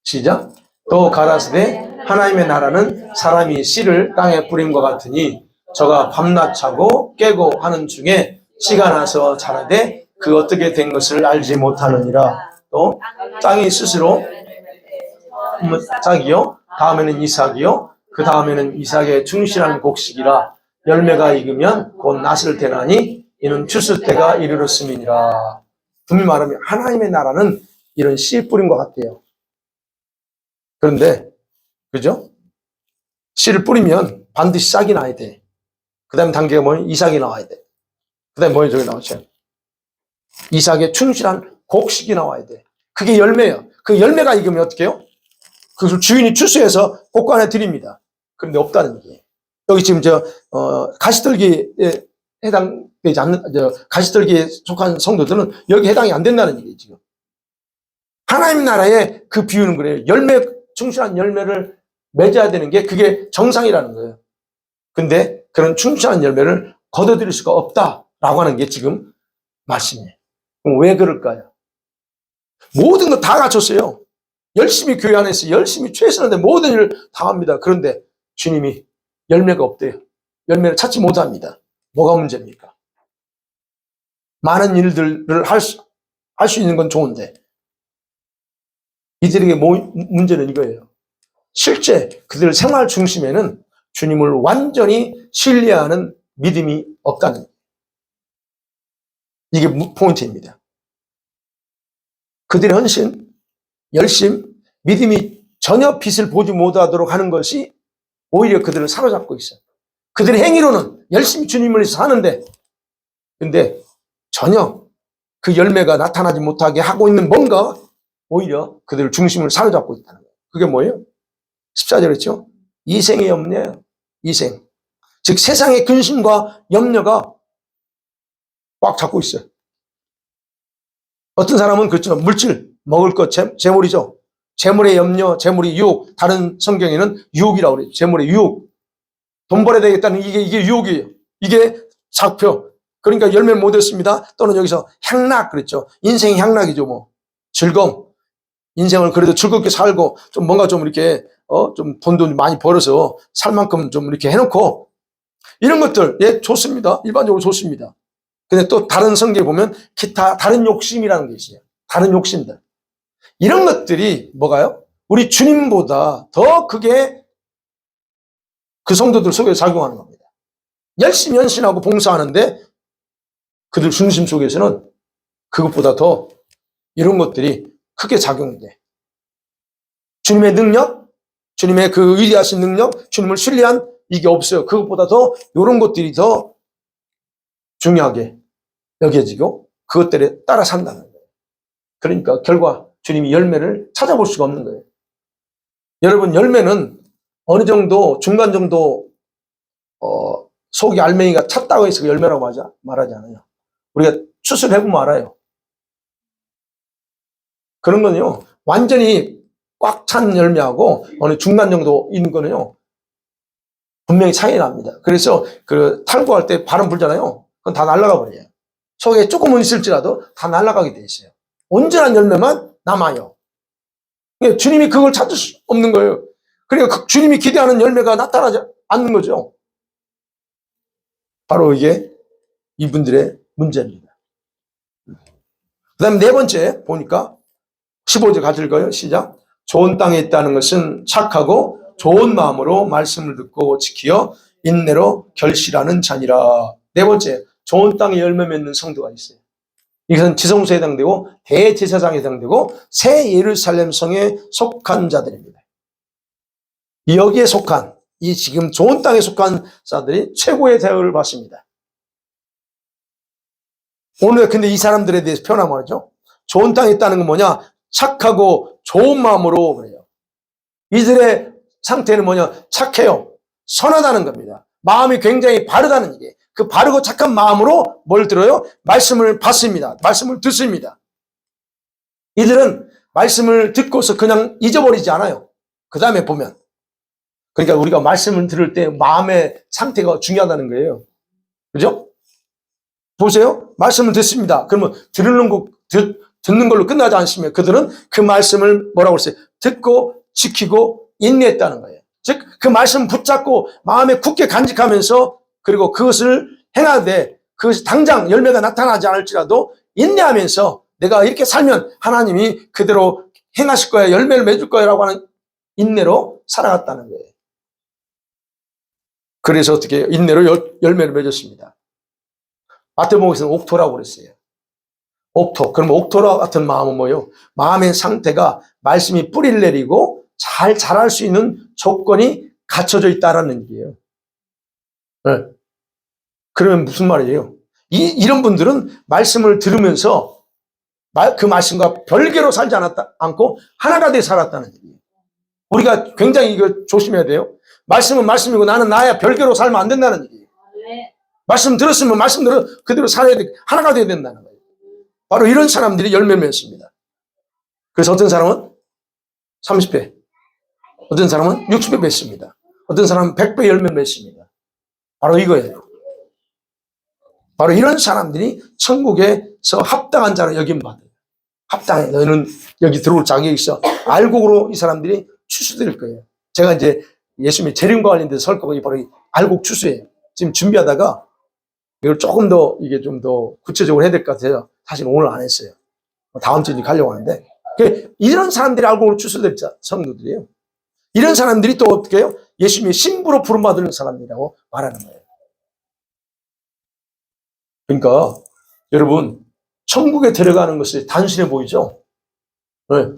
시작. 또 가라사대 하나님의 나라는 사람이 씨를 땅에 뿌림과 같으니 저가 밤낮 자고 깨고 하는 중에 씨가 나서 자라되 그 어떻게 된 것을 알지 못하느니라. 또 땅이 스스로 짝이요 다음에는 이삭이요 그 다음에는 이삭의 충실한 곡식이라 열매가 익으면 곧 낫을 대나니 이는 추수 때가 이르렀음이니라. 분명히 말하면 하나님의 나라는 이런 씨 뿌린 것 같아요. 그런데 그죠? 씨를 뿌리면 반드시 싹이 나야 돼. 그 다음 단계가 뭐냐? 이삭이 나와야 돼. 그 다음에 뭐냐? 저기 나오죠. 이삭의 충실한 곡식이 나와야 돼. 그게 열매예요. 그 열매가 익으면 어떻게 해요? 그것을 주인이 추수해서 곡간에 드립니다. 그런데 없다는 얘기예요. 여기 지금 가시떨기에 해당되지 않는, 가시떨기에 속한 성도들은 여기 해당이 안 된다는 얘기예요, 지금. 하나님 나라에 그 비유는 그래요. 충실한 열매를 맺어야 되는 게 그게 정상이라는 거예요. 근데 그런 충실한 열매를 거둬들일 수가 없다라고 하는 게 지금 말씀이에요. 그럼 왜 그럴까요? 모든 거 다 갖췄어요. 열심히 교회 안에서 열심히 최선을 모든 일을 다 합니다. 그런데 주님이 열매가 없대요. 열매를 찾지 못합니다. 뭐가 문제입니까? 많은 일들을 할 수 있는 건 좋은데 이들에게 문제는 이거예요. 실제 그들 생활 중심에는 주님을 완전히 신뢰하는 믿음이 없다는 거예요. 이게 포인트입니다. 그들의 헌신, 열심, 믿음이 전혀 빛을 보지 못하도록 하는 것이 오히려 그들을 사로잡고 있어요. 그들의 행위로는 열심히 주님을 위해서 하는데 근데 전혀 그 열매가 나타나지 못하게 하고 있는 뭔가 오히려 그들을 중심을 사로잡고 있다는 거예요. 그게 뭐예요? 14절에 했죠? 이생의 염려예요. 이생. 즉 세상의 근심과 염려가 꽉 잡고 있어요. 어떤 사람은 그렇죠. 물질, 먹을 것, 재물이죠. 재물의 염려, 재물의 유혹. 다른 성경에는 유혹이라고 그래요. 재물의 유혹. 돈 벌어야 되겠다는 이게 유혹이에요. 이게 사표. 그러니까 열매를 못 얻습니다. 또는 여기서 향락 그랬죠. 인생이 향락이죠. 뭐 즐거움. 인생을 그래도 즐겁게 살고 좀 뭔가 좀 이렇게 좀 돈도 많이 벌어서 살 만큼 좀 이렇게 해놓고 이런 것들 예 좋습니다. 일반적으로 좋습니다. 근데 또 다른 성경에 보면 기타 다른 욕심이라는 게 있어요. 다른 욕심들. 이런 것들이 뭐가요? 우리 주님보다 더 크게 그 성도들 속에 작용하는 겁니다. 열심히 헌신하고 봉사하는데 그들 중심 속에서는 그것보다 더 이런 것들이 크게 작용돼. 주님의 능력, 주님의 그 위대하신 능력, 주님을 신뢰한 이게 없어요. 그것보다 더 이런 것들이 더 중요하게 여겨지고 그것들에 따라 산다는 거예요. 그러니까 결과 주님이 열매를 찾아볼 수가 없는 거예요. 여러분, 열매는 어느 정도 중간 정도 속이 알맹이가 찼다고 해서 열매라고 말하지 않아요. 우리가 추출해보면 알아요. 그런 거는요, 완전히 꽉 찬 열매하고 어느 중간 정도 있는 거는요, 분명히 차이 납니다. 그래서 그 탈구할 때 바람 불잖아요. 그건 다 날아가 버려요. 속에 조금은 있을지라도 다 날아가게 돼 있어요. 온전한 열매만 남아요. 그러니까 주님이 그걸 찾을 수 없는 거예요. 그러니까 주님이 기대하는 열매가 나타나지 않는 거죠. 바로 이게 이분들의 문제입니다. 그 다음에 네 번째 보니까 15절 같이 읽어요. 시작. 좋은 땅에 있다는 것은 착하고 좋은 마음으로 말씀을 듣고 지키어 인내로 결실하는 자니라. 네 번째, 좋은 땅에 열매 맺는 성도가 있어요. 이것은 지성소에 해당되고 대제사장에 해당되고 새 예루살렘 성에 속한 자들입니다. 여기에 속한, 이 지금 좋은 땅에 속한 자들이 최고의 대우를 받습니다. 오늘 근데 이 사람들에 대해서 표현하면 말이죠. 좋은 땅에 있다는 건 뭐냐? 착하고 좋은 마음으로 그래요. 이들의 상태는 뭐냐? 착해요. 선하다는 겁니다. 마음이 굉장히 바르다는 얘기예요. 그 바르고 착한 마음으로 뭘 들어요? 말씀을 받습니다. 말씀을 듣습니다. 이들은 말씀을 듣고서 그냥 잊어버리지 않아요. 그 다음에 보면. 그러니까 우리가 말씀을 들을 때 마음의 상태가 중요하다는 거예요. 그죠? 보세요. 말씀을 듣습니다. 그러면 듣는 걸로 끝나지 않으시면 그들은 그 말씀을 뭐라고 했어요? 듣고 지키고 인내했다는 거예요. 즉, 그 말씀 붙잡고 마음에 굳게 간직하면서 그리고 그것을 행하되 그것이 당장 열매가 나타나지 않을지라도 인내하면서 내가 이렇게 살면 하나님이 그대로 행하실 거야, 열매를 맺을 거야 라고 하는 인내로 살아갔다는 거예요. 그래서 어떻게 해요? 인내로 열매를 맺었습니다. 마태복음에서는 옥토라고 그랬어요. 옥토. 그럼 옥토라 같은 마음은 뭐예요? 마음의 상태가 말씀이 뿌리를 내리고 잘 자랄 수 있는 조건이 갖춰져 있다라는 얘기예요. 네. 그러면 무슨 말이에요? 이런 분들은 말씀을 들으면서 그 말씀과 별개로 살지 않고 하나가 되어 살았다는 얘기예요. 우리가 굉장히 이거 조심해야 돼요. 말씀은 말씀이고 나는 나야 별개로 살면 안 된다는 얘기예요. 말씀 들었으면 말씀대로 그대로 살아야 돼. 하나가 되어야 된다는 거예요. 바로 이런 사람들이 열매를 맺습니다. 그래서 어떤 사람은 30배, 어떤 사람은 60배 맺습니다. 어떤 사람은 100배 열매를 맺습니다. 바로 이거예요. 바로 이런 사람들이 천국에서 합당한 자로 여김받아요. 합당해. 너희는 여기 들어올 자격이 있어. 알곡으로 이 사람들이 추수될 거예요. 제가 이제 예수님의 재림과 관련돼서 설 거고 바로 알곡 추수예요. 지금 준비하다가 이걸 조금 더 이게 좀 더 구체적으로 해야 될 것 같아요. 사실 오늘 안 했어요. 다음 주에 가려고 하는데. 이런 사람들이 알곡으로 추수될 성도들이에요. 이런 사람들이 또 어떻게 해요? 예수님의 신부로 부름받는 사람이라고 말하는 거예요. 그러니까 여러분 천국에 들어가는 것이 단순해 보이죠? 네.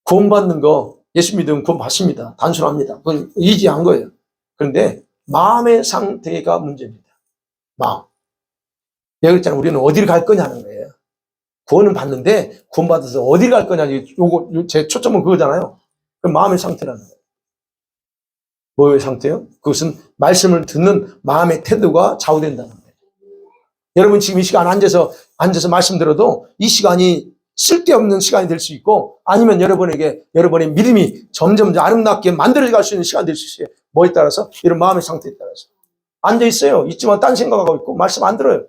구원받는 거 예수 믿으면 구원 받습니다. 단순합니다. 그건 이지한 거예요. 그런데 마음의 상태가 문제입니다. 마음. 내가 그랬잖아요. 우리는 어디를 갈 거냐는 거예요. 구원은 받는데 구원받아서 어디를 갈 거냐. 요거 제 초점은 그거잖아요. 그 마음의 상태라는 거예요. 뭐의 상태요? 그것은 말씀을 듣는 마음의 태도가 좌우된다는 거예요. 여러분 지금 이 시간 앉아서 말씀 들어도 이 시간이 쓸데없는 시간이 될 수 있고 아니면 여러분의 믿음이 점점 아름답게 만들어갈 수 있는 시간이 될 수 있어요. 뭐에 따라서? 이런 마음의 상태에 따라서. 앉아 있어요. 있지만 딴 생각하고 있고 말씀 안 들어요.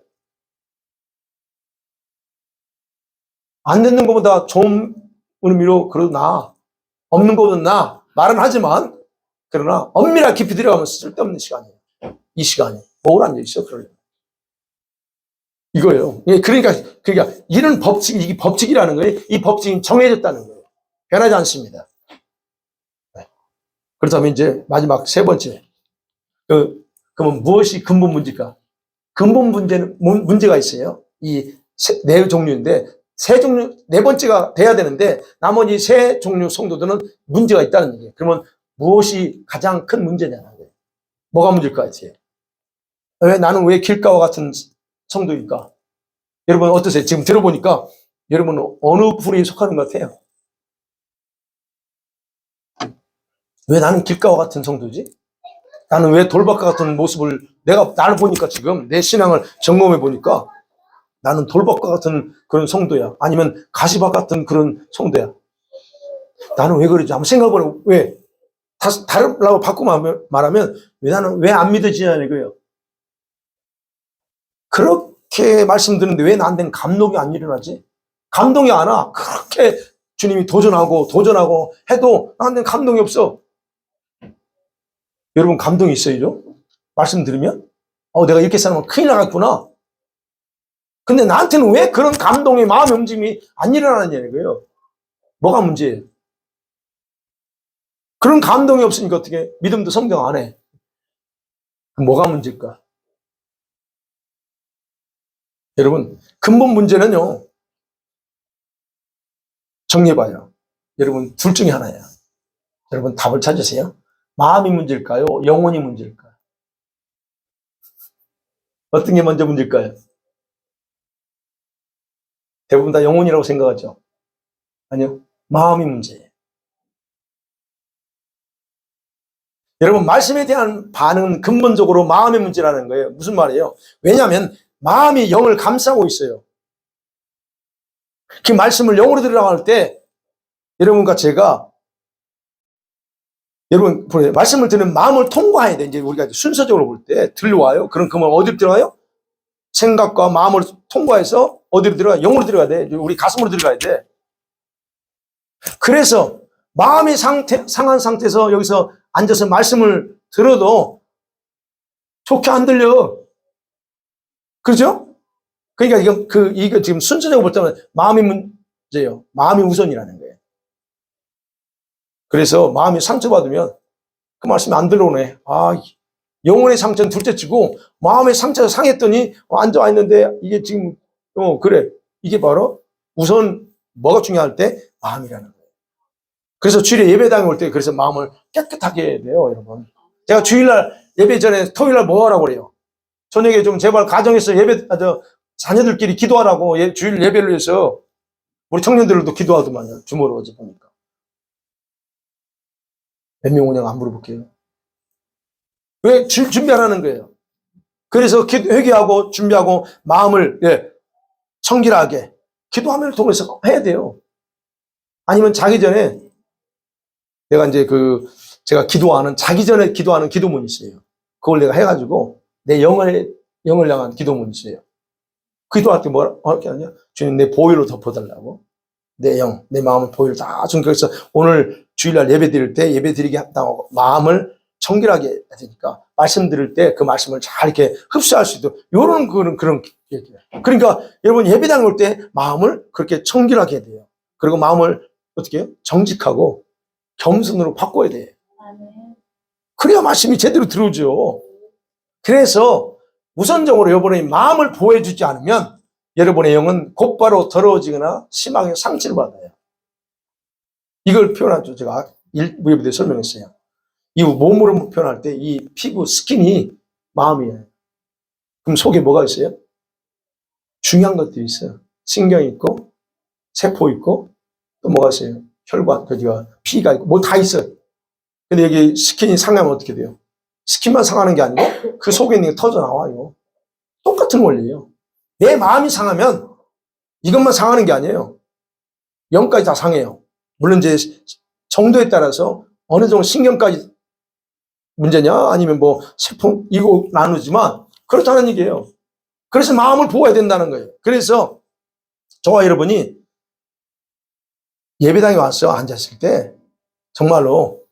안 듣는 것보다 좋은 의미로 그래도 나아. 없는 것보다 나아. 말은 하지만 그러나 엄밀하게 깊이 들어가면 쓸데없는 시간이에요. 이 시간이. 뭘 앉아 있어? 그러려면. 이거예요. 그러니까 이런 이게 법칙이라는 거예요. 이 법칙이 정해졌다는 거예요. 변하지 않습니다. 네. 그렇다면 이제 마지막 세 번째. 그러면 무엇이 근본 문제일까? 근본 문제가 있어요. 이 네 종류인데, 네 번째가 돼야 되는데, 나머지 세 종류 성도들은 문제가 있다는 얘기예요. 그러면 무엇이 가장 큰 문제냐는 거예요. 뭐가 문제일 것 같아요? 나는 왜 길가와 같은 성도일까? 여러분 어떠세요? 지금 들어보니까 여러분 어느 부류에 속하는 것 같아요? 왜 나는 길가와 같은 성도지? 나는 왜 돌밭과 같은 모습을 나를 보니까 지금 내 신앙을 점검해 보니까 나는 돌밭과 같은 그런 성도야. 아니면 가시밭 같은 그런 성도야. 나는 왜 그러지? 한번 생각해보면 왜? 다르라고 바꾸면 말하면 왜 나는 왜 안 믿어지냐는 거예요. 그렇게 말씀드리는데 왜 나한테는 감동이 안 일어나지? 감동이 안 와. 그렇게 주님이 도전하고 해도 나한테는 감동이 없어. 여러분 감동이 있어야죠? 말씀 들으면 내가 이렇게 살면 큰일 나겠구나. 근데 나한테는 왜 그런 감동의 마음의 움직임이 안 일어나느냐는 거예요. 뭐가 문제예요? 그런 감동이 없으니까 어떻게 믿음도 성경 안 해? 뭐가 문제일까? 여러분 근본 문제는요. 정리해봐요. 여러분 둘 중에 하나예요. 여러분 답을 찾으세요. 마음이 문제일까요? 영혼이 문제일까요? 어떤 게 먼저 문제일까요? 대부분 다 영혼이라고 생각하죠. 아니요. 마음이 문제예요. 여러분 말씀에 대한 반응은 근본적으로 마음의 문제라는 거예요. 무슨 말이에요? 왜냐하면 마음이 영을 감싸고 있어요. 그 말씀을 영으로 들어갈 때 여러분과 제가 여러분 말씀을 듣는 마음을 통과해야 돼. 이제 우리가 순서적으로 볼 때 들려와요. 그럼 어디로 들어가요? 생각과 마음을 통과해서 어디로 들어가? 영으로 들어가야 돼. 우리 가슴으로 들어가야 돼. 그래서 마음이 상한 상태에서 여기서 앉아서 말씀을 들어도 좋게 안 들려. 그렇죠? 그러니까 이거 지금 순서적으로 볼 때는 마음이 문제예요. 마음이 우선이라는 거예요. 그래서 마음이 상처받으면 그 말씀이 안 들어오네. 영혼의 상처는 둘째 치고 마음의 상처가 상했더니 앉아와 있는데 이게 지금 그래. 이게 바로 우선 뭐가 중요할 때 마음이라는 거예요. 그래서 주일에 예배당에 올 때 그래서 마음을 깨끗하게 해야 돼요, 여러분. 제가 주일날 예배 전에 토요일날 뭐 하라고 그래요? 저녁에 좀 제발 가정에서 자녀들끼리 기도하라고 주일 예배를 위해서 우리 청년들도 기도하더만요. 주모로 어제 보니까. 몇 명 오냐고 안 물어볼게요. 왜 준비하라는 거예요? 그래서 회개하고 준비하고 마음을 청결하게 기도하면 통해서 해야 돼요. 아니면 자기 전에 내가 이제 제가 자기 전에 기도하는 기도문이 있어요. 그걸 내가 해가지고 내 영을 향한 기도문이 있어요. 기도할 때 뭐라고 하냐? 주님 내 보혈로 덮어달라고. 내 마음을 보혈로 다 준. 그래서 오늘 주일날 예배 드릴 때 예배 드리게 한다고 마음을 청결하게 해야 되니까 말씀 들을 때 그 말씀을 잘 이렇게 흡수할 수 있도록 그런 얘기예요. 그러니까 여러분 예배당 올 때 마음을 그렇게 청결하게 해야 돼요. 그리고 마음을 어떻게 해요? 정직하고 겸손으로 바꿔야 돼요. 그래야 말씀이 제대로 들어오죠. 그래서 우선적으로 여러분의 마음을 보호해주지 않으면 여러분의 영은 곧바로 더러워지거나 심하게 상처를 받아요. 이걸 표현하죠. 제가 일부에 대해 설명했어요. 이 몸으로 표현할 때 이 피부, 스킨이 마음이에요. 그럼 속에 뭐가 있어요? 중요한 것들이 있어요. 신경이 있고, 세포 있고, 또 뭐가 있어요? 혈관, 피가 있고, 뭐 다 있어요. 근데 여기 스킨이 상하면 어떻게 돼요? 스킨만 상하는 게 아니고 그 속에 있는 게 터져 나와요. 똑같은 원리예요. 내 마음이 상하면 이것만 상하는 게 아니에요. 영까지 다 상해요. 물론 이제 정도에 따라서 어느 정도 신경까지 문제냐 아니면 뭐 세포 이거 나누지만 그렇다는 얘기예요. 그래서 마음을 보호해야 된다는 거예요. 그래서 저와 여러분이 예배당에 와서 앉았을 때 정말로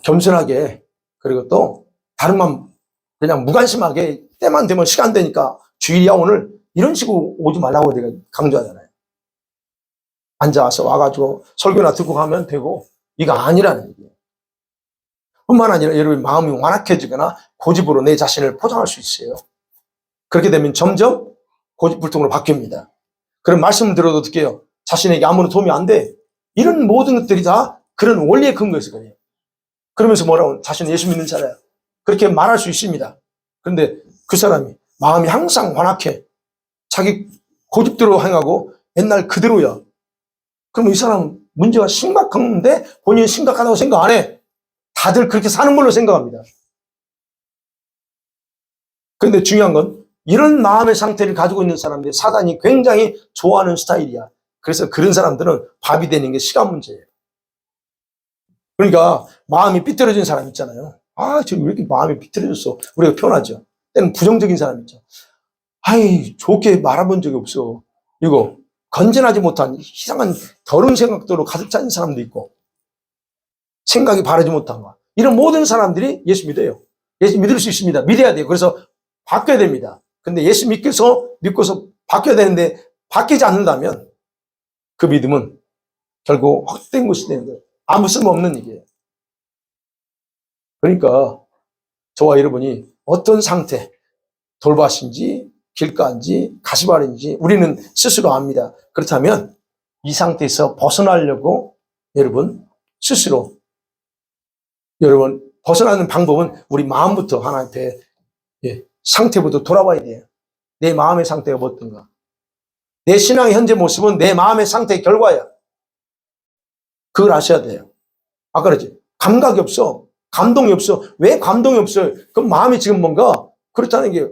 겸손하게 그리고 또 다른 맘 그냥 무관심하게 때만 되면 시간 되니까 주일이야 오늘 이런 식으로 오지 말라고 내가 강조하잖아요. 앉아서 와가지고 설교나 듣고 가면 되고 이거 아니라는 얘기예요. 뿐만 아니라 여러분 마음이 완악해지거나 고집으로 내 자신을 포장할 수 있어요. 그렇게 되면 점점 고집불통으로 바뀝니다. 그런 말씀을 들어도 어떻게 해요? 자신에게 아무런 도움이 안 돼. 이런 모든 것들이 다 그런 원리에 근거해서 그래요. 그러면서 뭐라고 자신은 예수 믿는 자라요. 그렇게 말할 수 있습니다. 그런데 그 사람이 마음이 항상 완악해. 자기 고집대로 행하고 옛날 그대로야. 그러면 이 사람은 문제가 심각한데 본인이 심각하다고 생각 안 해. 다들 그렇게 사는 걸로 생각합니다. 그런데 중요한 건 이런 마음의 상태를 가지고 있는 사람들이 사단이 굉장히 좋아하는 스타일이야. 그래서 그런 사람들은 밥이 되는 게 시간 문제예요. 그러니까 마음이 삐뚤어진 사람 있잖아요. 아, 저 왜 이렇게 마음이 삐뚤어졌어? 우리가 표현하죠. 때는 부정적인 사람 있죠. 아이, 좋게 말해본 적이 없어. 이거 건전하지 못한 이상한 더러운 생각들로 가득 찬 사람도 있고 생각이 바르지 못한 거. 이런 모든 사람들이 예수 믿어요. 예수 믿을 수 있습니다. 믿어야 돼요. 그래서 바뀌어야 됩니다. 근데 예수 믿고서 바뀌어야 되는데 바뀌지 않는다면 그 믿음은 결국 헛된 것이 되는 거예요. 아무 쓸모없는 얘기예요. 그러니까 저와 여러분이 어떤 상태, 돌밭인지 길가인지 가시밭인지 우리는 스스로 압니다. 그렇다면 이 상태에서 벗어나려고 여러분 스스로 여러분 벗어나는 방법은 우리 마음부터 하나님 앞에 상태부터 돌아봐야 돼요. 내 마음의 상태가 어떤가. 내 신앙의 현재 모습은 내 마음의 상태의 결과야. 그걸 아셔야 돼요. 아까 그랬지. 감각이 없어. 감동이 없어. 왜 감동이 없어요? 그럼 마음이 지금 뭔가 그렇다는 게.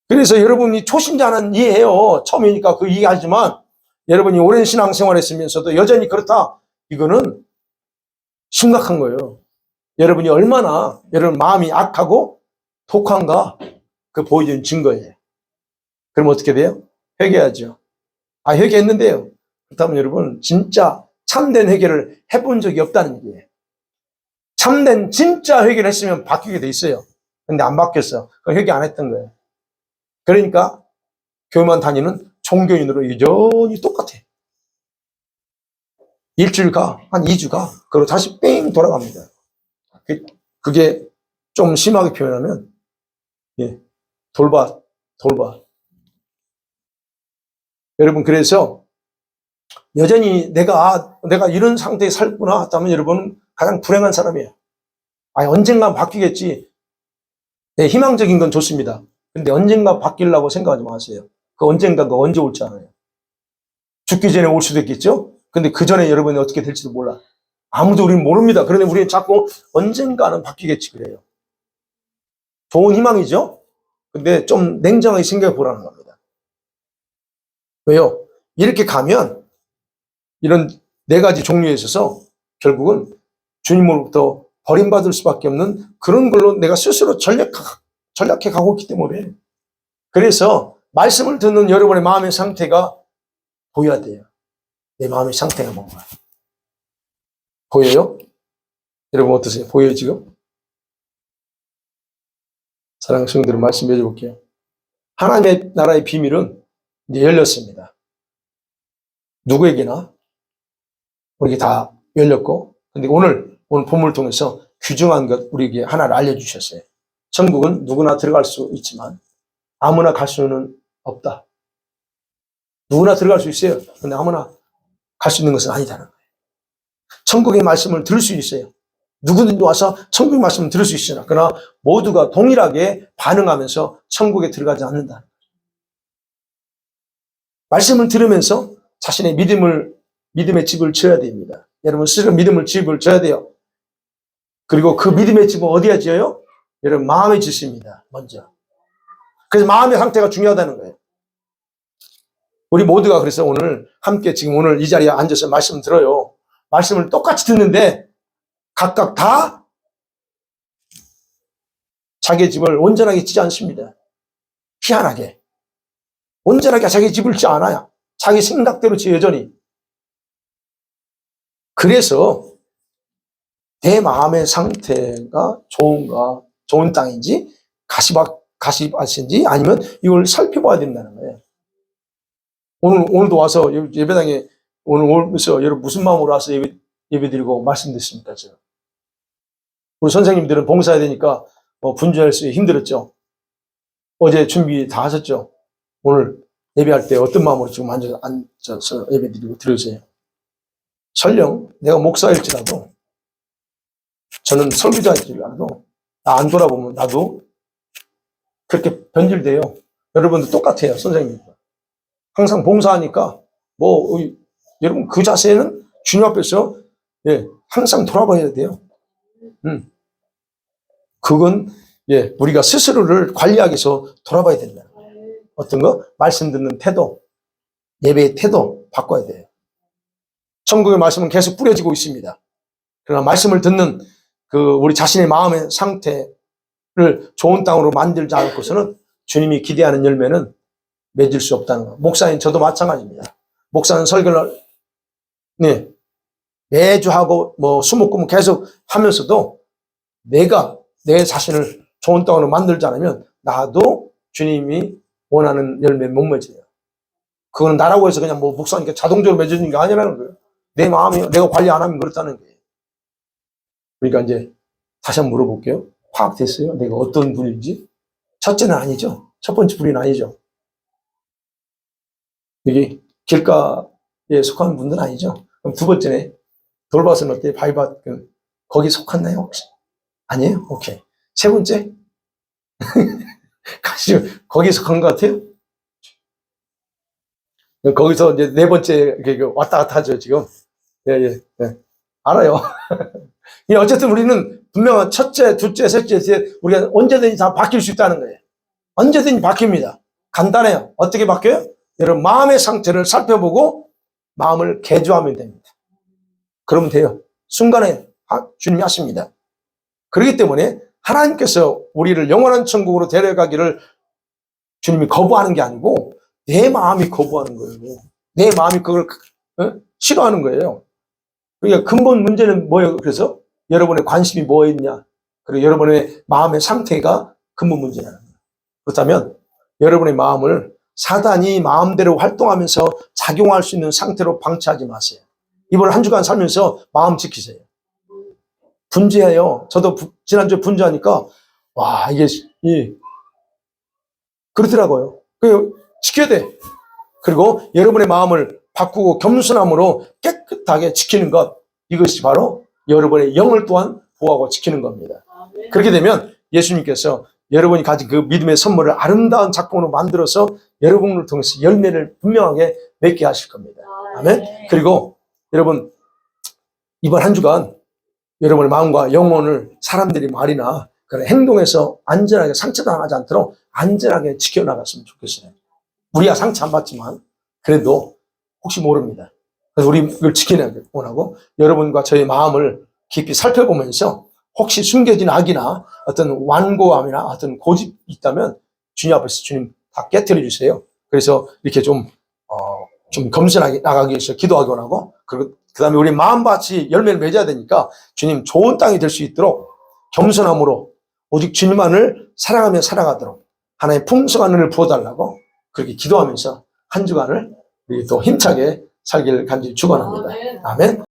그래서 여러분이 초신자는 이해해요. 처음이니까 그 이해하지만 여러분이 오랜 신앙생활 했으면서도 여전히 그렇다. 이거는 심각한 거예요. 여러분이 얼마나 여러분 마음이 악하고 독한가 그 보여주는 증거예요. 그럼 어떻게 돼요? 회개하죠. 아, 회개했는데요. 그렇다면 여러분 진짜 참된 회개를 해본 적이 없다는 얘기예요. 참된 진짜 회개를 했으면 바뀌게 돼 있어요. 근데 안 바뀌었어. 그럼 회개 안 했던 거예요. 그러니까 교회만 다니는 종교인으로 여전히 똑같아. 일주일 가, 한 2주 가, 그리고 다시 뺑 돌아갑니다. 그게 좀 심하게 표현하면 돌밭. 여러분 그래서 여전히 내가 이런 상태에 살구나 하다면 여러분은 가장 불행한 사람이에요. 아니 언젠가 바뀌겠지. 네, 희망적인 건 좋습니다. 근데 언젠가 바뀌려고 생각하지 마세요. 그 언젠가가 언제 올지 않아요. 죽기 전에 올 수도 있겠죠? 근데 그 전에 여러분이 어떻게 될지도 몰라. 아무도 우리는 모릅니다. 그런데 우리는 자꾸 언젠가는 바뀌겠지 그래요. 좋은 희망이죠? 근데 좀 냉정하게 생각해 보라는 겁니다. 왜요? 이렇게 가면 이런 네 가지 종류에 있어서 결국은 주님으로부터 버림받을 수밖에 없는 그런 걸로 내가 스스로 전략해 가고 있기 때문에 그래서 말씀을 듣는 여러분의 마음의 상태가 보여야 돼요. 내 마음의 상태가 뭔가. 보여요? 여러분 어떠세요? 보여요 지금? 사랑하는 성도들 말씀해 볼게요. 하나님의 나라의 비밀은 이제 열렸습니다. 누구에게나 우리에게 다 열렸고 근데 오늘 본문을 통해서 귀중한 것 우리에게 하나를 알려주셨어요. 천국은 누구나 들어갈 수 있지만 아무나 갈 수는 없다. 누구나 들어갈 수 있어요. 근데 아무나 갈 수 있는 것은 아니다는 거예요. 천국의 말씀을 들을 수 있어요. 누구든지 와서 천국의 말씀을 들을 수 있으나 그러나 모두가 동일하게 반응하면서 천국에 들어가지 않는다. 말씀을 들으면서 자신의 믿음의 집을 지어야 됩니다. 여러분 스스로 믿음의 집을 지어야 돼요. 그리고 그 믿음의 집은 어디에 지어요? 여러분 마음에 짓습니다. 먼저. 그래서 마음의 상태가 중요하다는 거예요. 우리 모두가 그래서 오늘 함께 지금 오늘 이 자리에 앉아서 말씀 들어요. 말씀을 똑같이 듣는데 각각 다 자기 집을 온전하게 짓지 않습니다. 희한하게. 온전하게 자기 집을 짓지 않아요. 자기 생각대로 지어 여전히. 그래서 내 마음의 상태가 좋은가, 좋은 땅인지 가시밭인지 아니면 이걸 살펴봐야 된다는 거예요. 오늘도 와서 예배당에 오늘 오면서 여러분 무슨 마음으로 와서 예배드리고 말씀드렸습니까? 제가. 우리 선생님들은 봉사해야 되니까 분주할 수 힘들었죠. 어제 준비 다 하셨죠. 오늘 예배할 때 어떤 마음으로 지금 앉아서 예배드리고 들으세요. 설령 내가 목사일지라도 저는 설교자일지라도 나 안 돌아보면 나도 그렇게 변질돼요. 여러분도 똑같아요, 선생님과. 항상 봉사하니까 여러분 그 자세는 주님 앞에서 항상 돌아봐야 돼요. 그건 우리가 스스로를 관리하기 위해서 돌아봐야 된다. 어떤 거? 말씀 듣는 태도, 예배의 태도 바꿔야 돼요. 천국의 말씀은 계속 뿌려지고 있습니다. 그러나 말씀을 듣는 우리 자신의 마음의 상태를 좋은 땅으로 만들지 않고서는 주님이 기대하는 열매는 맺을 수 없다는 거. 목사인 저도 마찬가지입니다. 목사는 설교를 매주 하고 수목금 계속 하면서도 내가 내 자신을 좋은 땅으로 만들지 않으면 나도 주님이 원하는 열매 못 맺어요. 그거는 나라고 해서 그냥 목사니까 자동적으로 맺어지는 게 아니라는 거예요. 내 마음이 내가 관리 안 하면 그렇다는 거예요. 그러니까 이제 다시 한번 물어볼게요. 파악됐어요? 내가 어떤 분인지? 첫째는 아니죠. 첫 번째 분은 아니죠. 여기 길가에 속한 분들은 아니죠. 그럼 두 번째네. 돌밭은 어때요? 바위밭 거기 속았나요 혹시? 아니에요? 오케이. 세 번째? 거기 속한 것 같아요? 거기서 이제 네 번째 왔다 갔다 하죠 지금. 예. 알아요. 어쨌든 우리는 분명한 첫째, 둘째, 셋째, 우리가 언제든지 다 바뀔 수 있다는 거예요. 언제든지 바뀝니다. 간단해요. 어떻게 바뀌어요? 여러분 마음의 상태를 살펴보고 마음을 개조하면 됩니다. 그러면 돼요. 순간에 주님이 하십니다. 그렇기 때문에 하나님께서 우리를 영원한 천국으로 데려가기를 주님이 거부하는 게 아니고 내 마음이 거부하는 거예요. 내 마음이 그걸 싫어하는 거예요. 그러니까 근본 문제는 뭐예요? 그래서 여러분의 관심이 뭐였냐? 그리고 여러분의 마음의 상태가 근본 문제라는 거예요. 그렇다면 여러분의 마음을 사단이 마음대로 활동하면서 작용할 수 있는 상태로 방치하지 마세요. 이번 한 주간 살면서 마음 지키세요. 분주해요. 저도 지난주에 분주하니까 이게 그렇더라고요. 지켜야 돼. 그리고 여러분의 마음을 바꾸고 겸손함으로 깨끗하게 지키는 것, 이것이 바로 여러분의 영을 또한 보호하고 지키는 겁니다. 그렇게 되면 예수님께서 여러분이 가진 그 믿음의 선물을 아름다운 작품으로 만들어서 여러분을 통해서 열매를 분명하게 맺게 하실 겁니다. 아멘. 그리고 여러분 이번 한 주간 여러분의 마음과 영혼을 사람들이 말이나 그런 행동에서 안전하게 상처당하지 않도록 안전하게 지켜나갔으면 좋겠어요. 우리가 상처 안 받지만 그래도 혹시 모릅니다. 그래서 우리 이걸 지켜내기 원하고 여러분과 저의 마음을 깊이 살펴보면서 혹시 숨겨진 악이나 어떤 완고함이나 어떤 고집이 있다면 주님 앞에서 주님 다 깨뜨려 주세요. 그래서 이렇게 좀 겸손하게 나가기 위해서 기도하기 원하고 그리고 그 다음에 우리 마음밭이 열매를 맺어야 되니까 주님 좋은 땅이 될 수 있도록 겸손함으로 오직 주님만을 사랑하며 살아가도록 하나의 풍성한 은혜를 부어달라고 그렇게 기도하면서 한 주간을 우리 또 힘차게 살기를 간절히 축원합니다. 아멘.